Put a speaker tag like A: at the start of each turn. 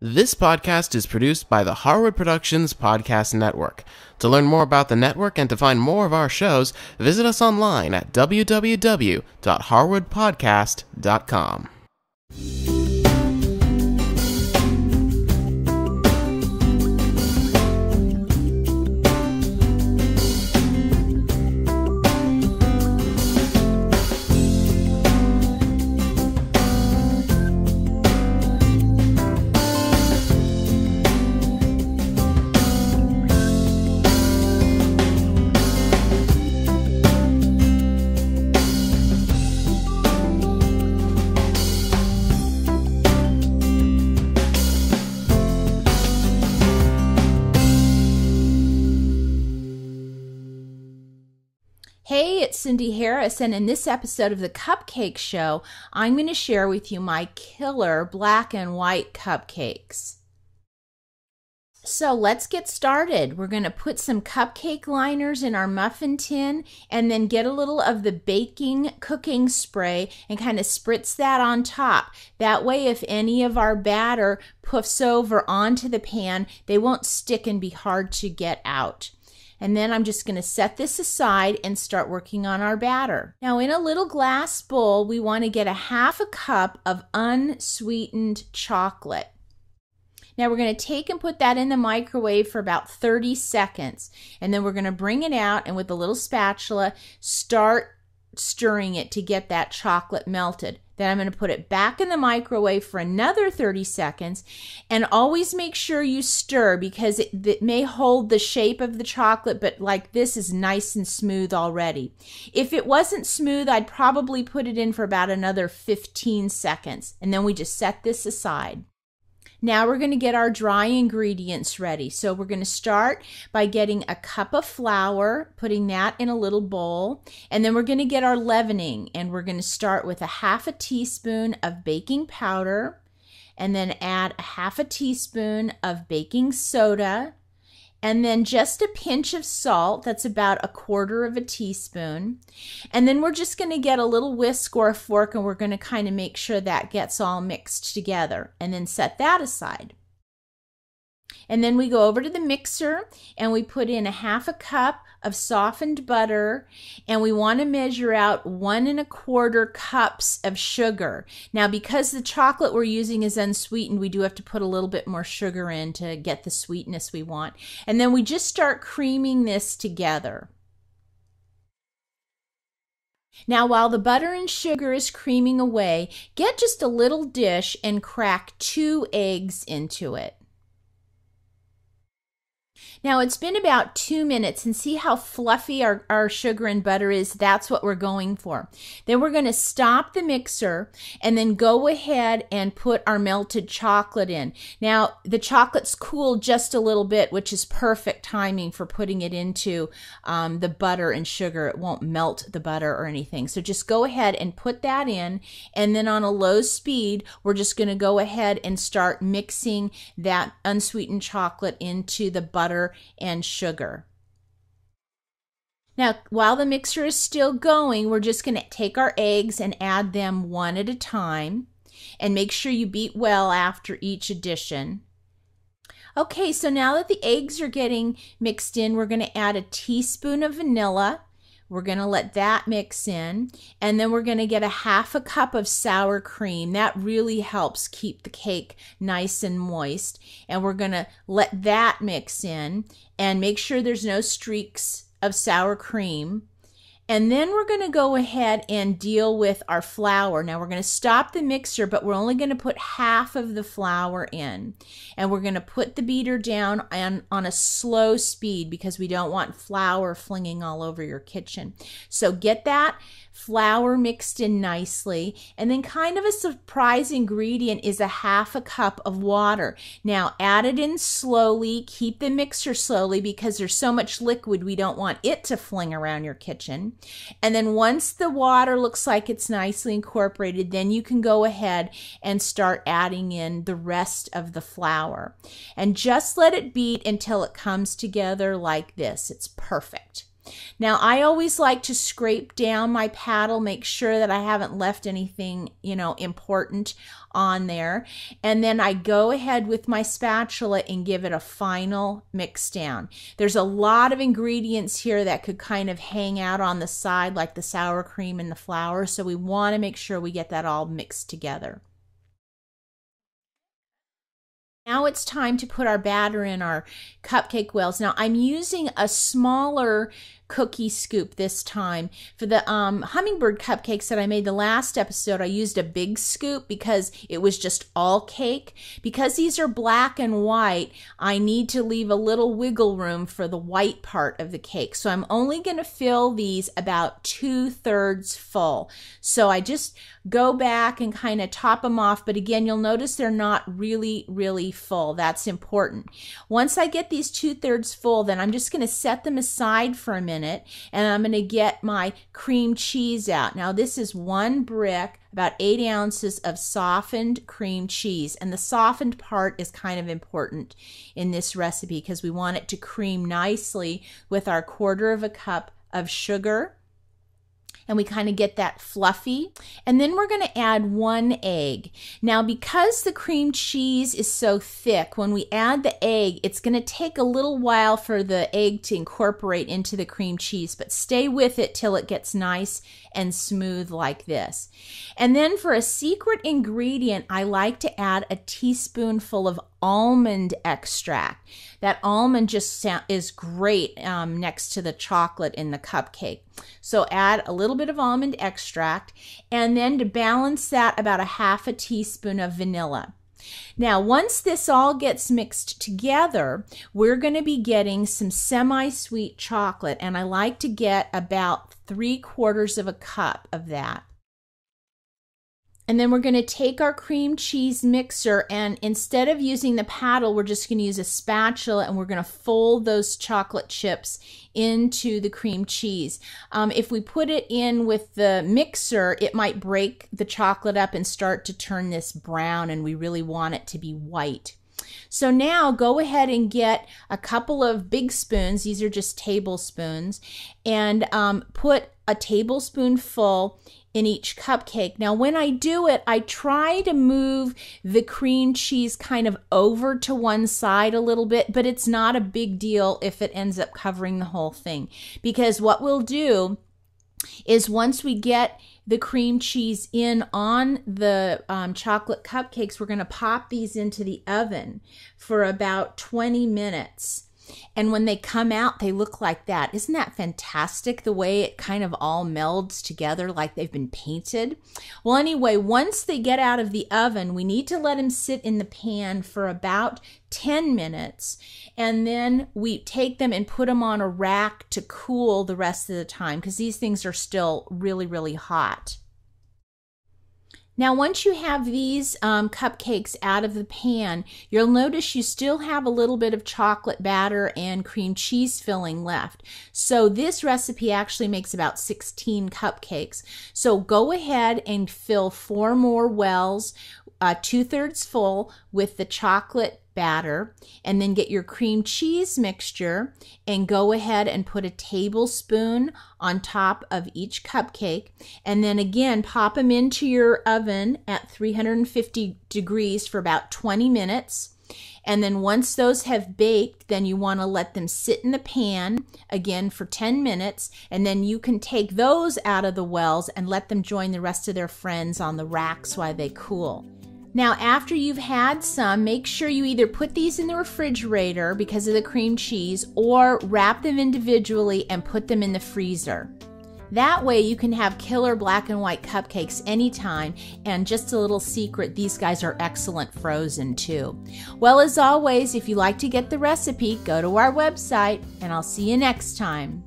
A: This podcast is produced by the Harwood Productions Podcast Network. To learn more about the network and to find more of our shows, visit us online at www.harwoodpodcast.com.
B: Hey, it's Cindy Harris, and in this episode of the Cupcake Show, I'm going to share with you my killer black and white cupcakes. So let's get started. We're going to put some cupcake liners in our muffin tin and then get a little of the baking cooking spray and kind of spritz that on top. That way, if any of our batter puffs over onto the pan, they won't stick and be hard to get out. And then I'm just going to set this aside and start working on our batter. Now in a little glass bowl, we want to get a half a cup of unsweetened chocolate. Now we're going to take and put that in the microwave for about 30 seconds. And then we're going to bring it out and with a little spatula, start stirring it to get that chocolate melted. Then I'm going to put it back in the microwave for another 30 seconds and always make sure you stir because it may hold the shape of the chocolate, but like this is nice and smooth already. If it wasn't smooth, I'd probably put it in for about another 15 seconds and then we just set this aside. Now we're going to get our dry ingredients ready. So we're going to start by getting a cup of flour, putting that in a little bowl, and then we're going to get our leavening, and we're going to start with a half a teaspoon of baking powder, and then add a half a teaspoon of baking soda, and then just a pinch of salt, that's about a quarter of a teaspoon. And then we're just going to get a little whisk or a fork and we're going to kind of make sure that gets all mixed together and then set that aside. And then we go over to the mixer and we put in a half a cup of softened butter and we want to measure out 1 1/4 cups of sugar. Now because the chocolate we're using is unsweetened, we do have to put a little bit more sugar in to get the sweetness we want. And then we just start creaming this together. Now while the butter and sugar is creaming away, get just a little dish and crack 2 eggs into it. Now it's been about 2 minutes and see how fluffy our sugar and butter is. That's what we're going for. Then we're going to stop the mixer and then go ahead and put our melted chocolate in. Now the chocolate's cooled just a little bit, which is perfect timing for putting it into the butter and sugar. It won't melt the butter or anything. So just go ahead and put that in, and then on a low speed, we're just going to go ahead and start mixing that unsweetened chocolate into the butter and sugar. Now, while the mixer is still going, we're just going to take our eggs and add them one at a time and make sure you beat well after each addition. Okay, so now that the eggs are getting mixed in, we're going to add a teaspoon of vanilla. We're going to let that mix in, and then we're going to get a half a cup of sour cream. That really helps keep the cake nice and moist, and we're going to let that mix in and make sure there's no streaks of sour cream. And then we're going to go ahead and deal with our flour. Now we're going to stop the mixer, but we're only going to put half of the flour in. And we're going to put the beater down on a slow speed because we don't want flour flinging all over your kitchen. So get that flour mixed in nicely. And then kind of a surprise ingredient is a half a cup of water. Now add it in slowly. Keep the mixer slowly because there's so much liquid we don't want it to fling around your kitchen. And then once the water looks like it's nicely incorporated, then you can go ahead and start adding in the rest of the flour. And just let it beat until it comes together like this. It's perfect. Now, I always like to scrape down my paddle, make sure that I haven't left anything, important on there. And then I go ahead with my spatula and give it a final mix down. There's a lot of ingredients here that could kind of hang out on the side, like the sour cream and the flour. So we want to make sure we get that all mixed together. Now it's time to put our batter in our cupcake wells. Now I'm using a smaller cookie scoop this time. For the hummingbird cupcakes that I made the last episode, I used a big scoop because it was just all cake. Because these are black and white, I need to leave a little wiggle room for the white part of the cake. So I'm only going to fill these about 2/3 full. So I just go back and kind of top them off. But again, you'll notice they're not really full. That's important. Once I get these 2/3 full, then I'm just going to set them aside for a minute. And I'm going to get my cream cheese out. Now this is 1 brick, about 8 ounces of softened cream cheese. And the softened part is kind of important in this recipe because we want it to cream nicely with our 1/4 cup of sugar. And we kind of get that fluffy. And then we're going to add 1 egg. Now, because the cream cheese is so thick, when we add the egg, it's going to take a little while for the egg to incorporate into the cream cheese, but stay with it till it gets nice and smooth like this. And then for a secret ingredient, I like to add a teaspoonful of almond extract. That almond just is great next to the chocolate in the cupcake. So add a little bit of almond extract, and then to balance that, about 1/2 teaspoon of vanilla. Now, once this all gets mixed together, we're going to be getting some semi-sweet chocolate, and I like to get about 3/4 cup of that. And then we're going to take our cream cheese mixer, and instead of using the paddle, we're just going to use a spatula, and we're going to fold those chocolate chips into the cream cheese. If we put it in with the mixer, it might break the chocolate up and start to turn this brown, and we really want it to be white. So now go ahead and get a couple of big spoons. These are just tablespoons, and put a tablespoonful in each cupcake. Now, when I do it, I try to move the cream cheese kind of over to one side a little bit, but it's not a big deal if it ends up covering the whole thing. Because what we'll do is once we get the cream cheese in on the chocolate cupcakes, we're going to pop these into the oven for about 20 minutes. And when they come out, they look like that. Isn't that fantastic, the way it kind of all melds together like they've been painted? Well, anyway, once they get out of the oven, we need to let them sit in the pan for about 10 minutes. And then we take them and put them on a rack to cool the rest of the time, because these things are still really hot. Now, once you have these cupcakes out of the pan, you'll notice you still have a little bit of chocolate batter and cream cheese filling left. So this recipe actually makes about 16 cupcakes. So go ahead and fill 4 more wells, 2/3 full, with the chocolate batter, and then get your cream cheese mixture and go ahead and put a tablespoon on top of each cupcake, and then again pop them into your oven at 350 degrees for about 20 minutes. And then once those have baked, then you want to let them sit in the pan again for 10 minutes, and then you can take those out of the wells and let them join the rest of their friends on the racks while they cool. Now, after you've had some, make sure you either put these in the refrigerator because of the cream cheese, or wrap them individually and put them in the freezer. That way you can have killer black and white cupcakes anytime. And just a little secret, these guys are excellent frozen too. Well, as always, if you like to get the recipe, go to our website, and I'll see you next time.